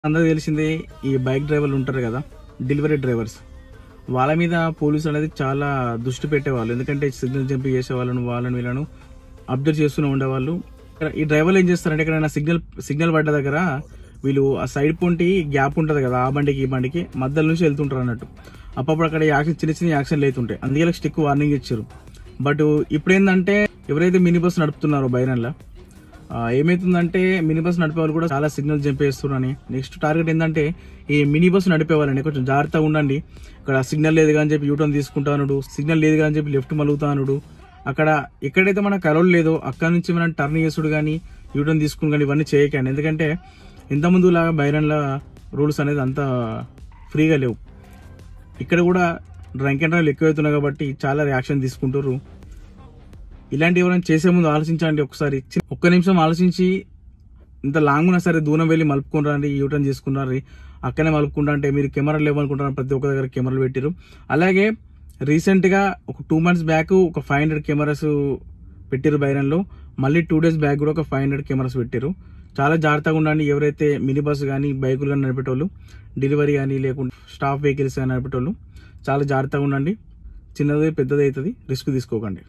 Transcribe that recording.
అందరూ తెలిసిందే ఈ బైక్ డ్రైవర్లు ఉంటారు కదా, డెలివరీ డ్రైవర్స్. వాళ్ళ మీద పోలీసులు అనేది చాలా దృష్టి పెట్టేవాళ్ళు. ఎందుకంటే సిగ్నల్ జంప్ చేసే వాళ్ళని వీళ్ళను అబ్జర్వ్ చేస్తూనే ఉండేవాళ్ళు. ఈ డ్రైవర్లు ఏం చేస్తారంటే ఎక్కడైనా సిగ్నల్ పడ్డ దగ్గర వీళ్ళు ఆ సైడ్ పొంటి గ్యాప్ ఉంటుంది కదా, ఆ బండికి ఈ బండికి మధ్యలో నుంచి వెళ్తుంటారు అన్నట్టు. అప్పుడు అక్కడ చిన్న చిన్న యాక్షన్లు అవుతుంటాయి. అందుకే స్టిక్ వార్నింగ్ ఇచ్చారు. బట్ ఇప్పుడు ఏంటంటే ఎవరైతే మినీ బస్ నడుపుతున్నారో బైరన్లో ఏమైతుందంటే మినీ బస్ నడిపే వాళ్ళు కూడా చాలా సిగ్నల్ జంప్ చేస్తున్నారని. నెక్స్ట్ టార్గెట్ ఏంటంటే ఈ మినీ బస్ నడిపే వాళ్ళని కొంచెం జాగ్రత్తగా ఉండండి. ఇక్కడ సిగ్నల్ లేదు కానీ చెప్పి యూటర్న్ తీసుకుంటానుడు, సిగ్నల్ లేదు కానీ చెప్పి లెఫ్ట్ మలుగుతానుడు, అక్కడ ఎక్కడైతే మనకు అలౌడ్ లేదో అక్కడ నుంచి మనం టర్న్ చేసుడు కానీ యూటర్న్ తీసుకుని కానీ ఇవన్నీ చేయకండి. ఎందుకంటే ఇంతకుముందు లాగా బైరన్ల రూల్స్ అనేది అంత ఫ్రీగా లేవు. ఇక్కడ కూడా డ్రంక్ అండ్ డ్రైవ్ ఎక్కువవుతున్నాయి కాబట్టి చాలా రియాక్షన్ తీసుకుంటారు. ఇలాంటి ఎవరైనా చేసే ముందు ఆలోచించండి. ఒకసారి ఒక్క నిమిషం ఆలోచించి ఇంత లాంగ్ ఉన్నా సరే దూరం వెళ్ళి మలుపుకుంటారండి, యూటర్న్ చేసుకున్నారు. అక్కడనే మలుపుకుంటా అంటే మీరు కెమెరాలు లేవనుకుంటారు, ప్రతి ఒక్క దగ్గర కెమెరాలు పెట్టారు. అలాగే రీసెంట్ గా ఒక 2 months బ్యాక్ ఒక 500 కెమెరాస్ పెట్టారు బైరన్లో. మళ్ళీ 2 days బ్యాక్ కూడా ఒక 500 కెమెరాస్ పెట్టారు. చాలా జాగ్రత్తగా ఉండండి. ఎవరైతే మినీ బస్ కానీ బైకులు కానీ నడిపేటోళ్ళు, డెలివరీ కానీ లేకుంటే స్టాఫ్ వెహికల్స్ కానీ నడిపేటోళ్ళు చాలా జాగ్రత్తగా ఉండండి. చిన్నది పెద్దది అవుతుంది, రిస్క్ తీసుకోకండి.